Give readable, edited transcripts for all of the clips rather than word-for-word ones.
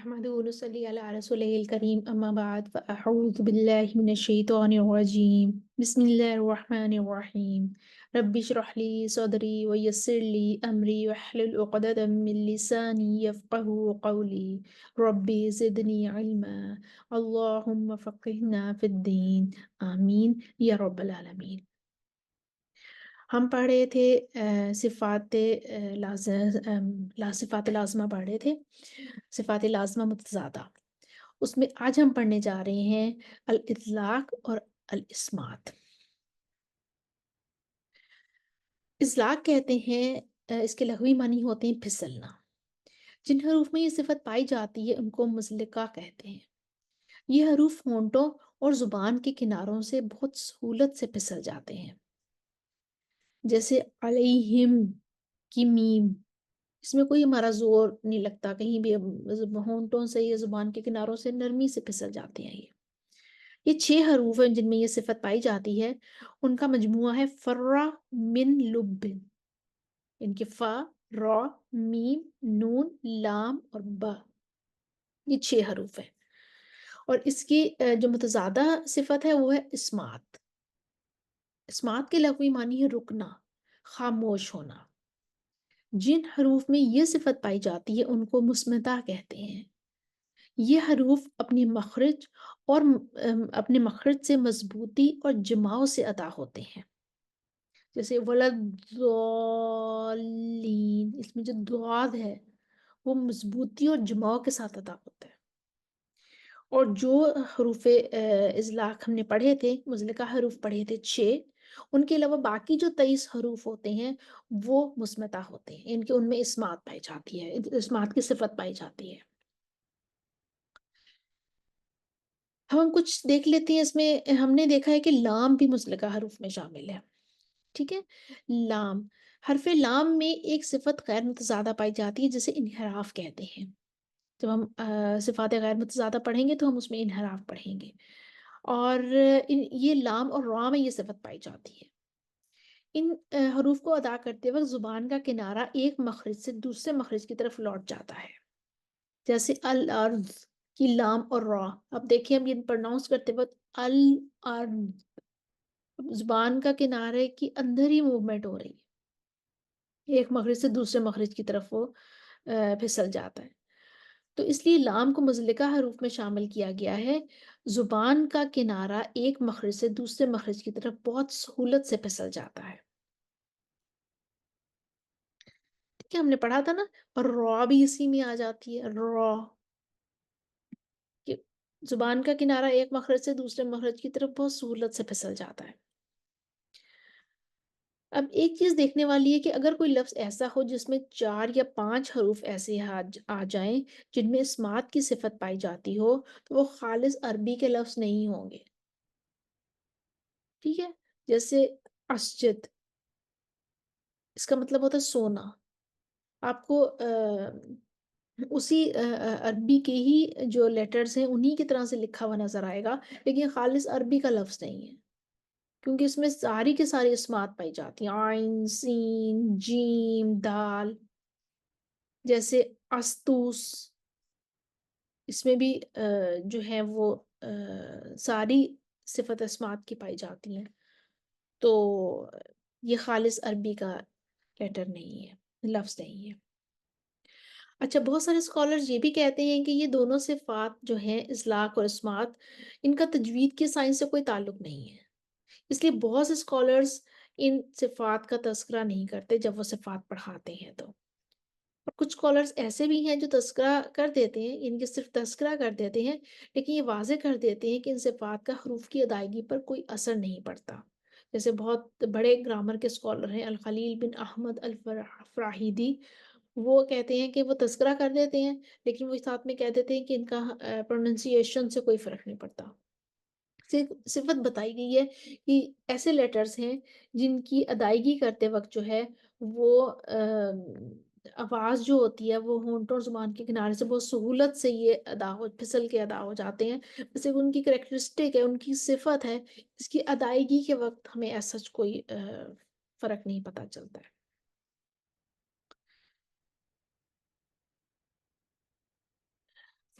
نحمده ونصلي على رسوله الكريم أما بعد فأعوذ بالله من الشيطان الرجيم بسم الله الرحمن الرحيم رب اشرح لي صدري ويسر لي أمري واحلل عقدة من لساني يفقه قولي ربي زدني علما اللهم فقهنا في الدين آمين يا رب العالمين۔ ہم پڑھ رہے تھے صفات لازمہ پڑھ رہے تھے، صفات لازمہ متضادہ۔ اس میں آج ہم پڑھنے جا رہے ہیں الازلاق اور الاصمات۔ ازلاق کہتے ہیں، اس کے لغوی معنی ہوتے ہیں پھسلنا۔ جن حروف میں یہ صفت پائی جاتی ہے ان کو مزلقہ کہتے ہیں۔ یہ حروف ہونٹوں اور زبان کے کناروں سے بہت سہولت سے پھسل جاتے ہیں، جیسے علیہم کی میم، اس میں کوئی ہمارا زور نہیں لگتا، کہیں بھی ہونٹوں سے یا زبان کے کناروں سے نرمی سے پھسل جاتے ہیں۔ یہ 6 حروف ہیں جن میں یہ صفت پائی جاتی ہے، ان کا مجموعہ ہے فرا من لب، ان کے فا، را، میم، نون، لام اور با، یہ 6 حروف ہیں۔ اور اس کی جو متضادہ صفت ہے وہ ہے اسمات۔ اسمات کے لغوی معنی ہے رکنا، خاموش ہونا۔ جن حروف میں یہ صفت پائی جاتی ہے ان کو مصمتہ کہتے ہیں۔ یہ حروف اپنے مخرج سے مضبوطی اور جماؤ سے ادا ہوتے ہیں، جیسے ولدضالین، اس میں جو ضاد ہے وہ مضبوطی اور جماؤ کے ساتھ ادا ہوتا ہے۔ اور جو حروف ازلاق ہم نے پڑھے تھے، مزلقہ حروف پڑھے تھے 6، ان کے علاوہ باقی جو 23 حروف ہوتے ہیں وہ مصمتہ ہوتے ہیں، ان میں اسمات پائی جاتی ہے، اسمات کی صفت پائی جاتی ہے۔ ہم کچھ دیکھ لیتے ہیں، اس میں ہم نے دیکھا ہے کہ لام بھی مزلقہ حروف میں شامل ہے، ٹھیک ہے۔ لام، حرف لام میں ایک صفت غیر متضادہ پائی جاتی ہے جسے انحراف کہتے ہیں۔ جب ہم صفات غیر متضادہ پڑھیں گے تو ہم اس میں انحراف پڑھیں گے، اور یہ لام اور را میں یہ صفت پائی جاتی ہے۔ ان حروف کو ادا کرتے وقت زبان کا کنارہ ایک مخرج سے دوسرے مخرج کی طرف لوٹ جاتا ہے، جیسے الارض کی لام اور را۔ اب دیکھیں ہم یہ پرناؤنس کرتے وقت الارض، زبان کا کنارے کی اندر ہی موومنٹ ہو رہی ہے، ایک مخرج سے دوسرے مخرج کی طرف وہ پھسل جاتا ہے۔ تو اس لیے لام کو مزلقہ حروف میں شامل کیا گیا ہے۔ زبان کا کنارہ ایک مخرج سے دوسرے مخرج کی طرف بہت سہولت سے پھسل جاتا ہے، ٹھیک ہے۔ ہم نے پڑھا تھا نا، اور را بھی اسی میں آ جاتی ہے، را، کہ زبان کا کنارہ ایک مخرج سے دوسرے مخرج کی طرف بہت سہولت سے پھسل جاتا ہے۔ اب ایک چیز دیکھنے والی ہے کہ اگر کوئی لفظ ایسا ہو جس میں 4 یا 5 حروف ایسے آ جائیں جن میں اسمات کی صفت پائی جاتی ہو تو وہ خالص عربی کے لفظ نہیں ہوں گے، ٹھیک ہے۔ جیسے اسجد، اس کا مطلب ہوتا ہے سونا۔ آپ کو اسی عربی کے ہی جو لیٹرز ہیں انہی کی طرح سے لکھا ہوا نظر آئے گا، لیکن خالص عربی کا لفظ نہیں ہے، کیونکہ اس میں ساری کی ساری اسمات پائی جاتی ہیں، عین، سین، جیم، دال۔ جیسے استوس، اس میں بھی جو ہے وہ ساری صفت اسمات کی پائی جاتی ہیں، تو یہ خالص عربی کا لیٹر نہیں ہے، لفظ نہیں ہے۔ اچھا، بہت سارے اسکالرز یہ بھی کہتے ہیں کہ یہ دونوں صفات جو ہیں ازلاق اور اسمات، ان کا تجوید کے سائنس سے کوئی تعلق نہیں ہے، اس لیے بہت سے اسکالرز ان صفات کا تذکرہ نہیں کرتے جب وہ صفات پڑھاتے ہیں تو۔ اور کچھ اسکالرز ایسے بھی ہیں جو تذکرہ کر دیتے ہیں، ان کے صرف تذکرہ کر دیتے ہیں، لیکن یہ واضح کر دیتے ہیں کہ ان صفات کا حروف کی ادائیگی پر کوئی اثر نہیں پڑتا۔ جیسے بہت بڑے گرامر کے اسکالر ہیں الخلیل بن احمد الفراہیدی، وہ کہتے ہیں کہ وہ تذکرہ کر دیتے ہیں لیکن وہ ساتھ میں کہہ دیتے ہیں کہ ان کا پروننسیشن سے کوئی فرق نہیں پڑتا۔ صفت بتائی گئی ہے کہ ایسے لیٹرز ہیں جن کی ادائیگی کرتے وقت جو ہے وہ آواز جو ہوتی ہے وہ ہونٹوں اور زبان کے کنارے سے بہت سہولت سے یہ پھسل کے ادا ہو جاتے ہیں، جیسے ان کی کریکٹرسٹک ہے، ان کی صفت ہے، اس کی ادائیگی کے وقت ہمیں ایسا کوئی فرق نہیں پتہ چلتا ہے۔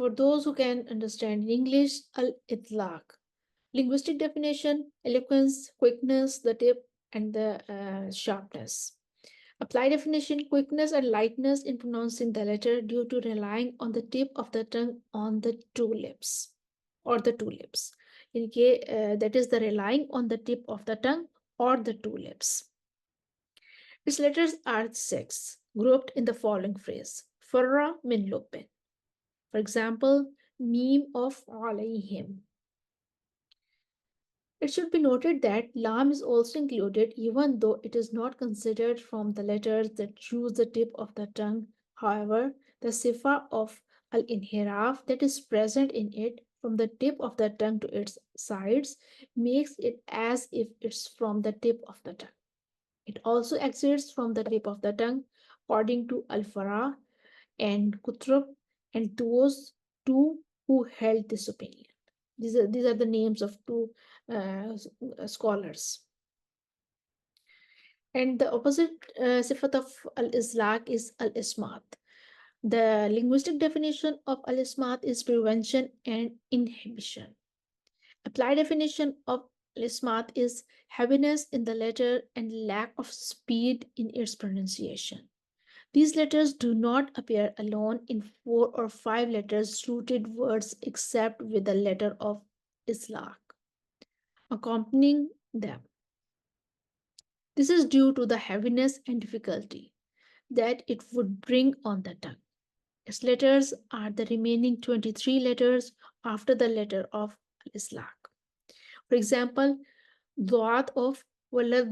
For those who can understand in English, al-itlaq. Linguistic definition: eloquence, quickness, the tip, and the sharpness. Apply definition: quickness and lightness in pronouncing the letter due to relying on the tip of the tongue on the two lips or the two lips. That is the relying on the tip of the tongue or the two lips. Its letters are six, grouped in the following phrase: Farra min lubin. For example, meme of alayhim. It should be noted that lam is also included even though it is not considered from the letters that choose the tip of the tongue. However, the sifa of al-inhiraf that is present in it from the tip of the tongue to its sides makes it as if it's from the tip of the tongue. It also exits from the tip of the tongue according to Al-Farah and Kutrub and those two who held this opinion. These are the names of two scholars. And the opposite sifat of al-izlaq is al-ismat. The linguistic definition of al-ismat is prevention and inhibition. Applied definition of al-ismat is heaviness in the letter and lack of speed in its pronunciation. These letters do not appear alone in 4 or 5 letters rooted words except with the letter of islaq accompanying them. This is due to the heaviness and difficulty that it would bring on the tongue. Its letters are the remaining 23 letters after the letter of islaq. For example, dot of waladhalin.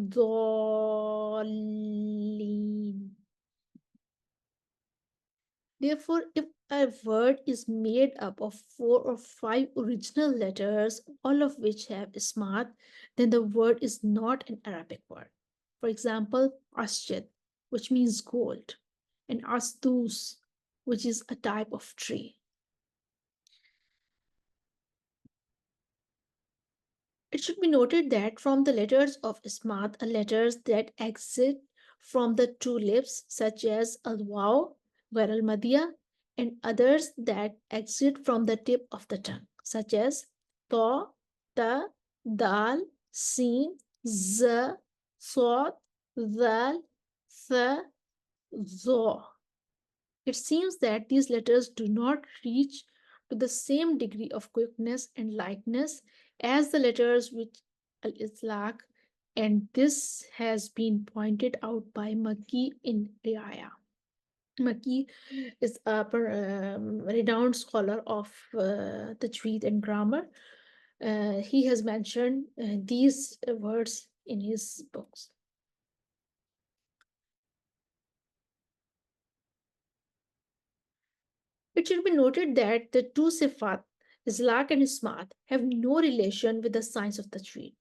Therefore, if a word is made up of 4 or 5 original letters, all of which have ismat, then the word is not an Arabic word. For example, asjad, which means gold, and astus, which is a type of tree. It should be noted that from the letters of ismat are letters that exit from the two lips, such as al-waw, where al-madiyah, and others that exit from the tip of the tongue, such as ta, ta, dal, sin, z, sod, dal, th, zo. It seems that these letters do not reach to the same degree of quickness and lightness as the letters which al-itlaq, and this has been pointed out by Maki in Riaya. Maki is a renowned scholar of Tajweed and grammar. He has mentioned these words in his books. It should be noted that the two Siffaat, Islaq and Ismat, have no relation with the science of Tajweed.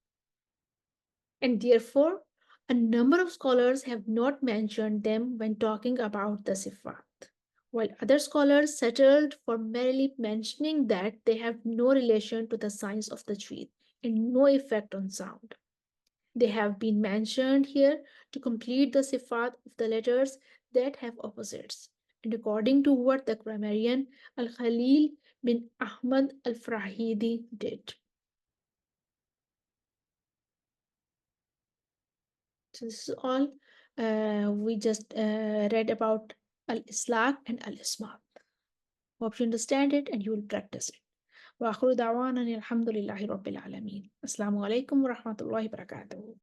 And therefore, a number of scholars have not mentioned them when talking about the Siffaat, while other scholars settled for merely mentioning that they have no relation to the science of Tajweed and no effect on sound. They have been mentioned here to complete the Siffaat of the letters that have opposites. And according to what the grammarian Al-Khalil bin Ahmad Al-Farahidi did. So this is all we just read about Al-Islaq and Al-Ismat. Hope you understand it and you will practice it. وآخر دعوانا الحمد لله رب العالمين. السلام عليكم ورحمة الله وبركاته.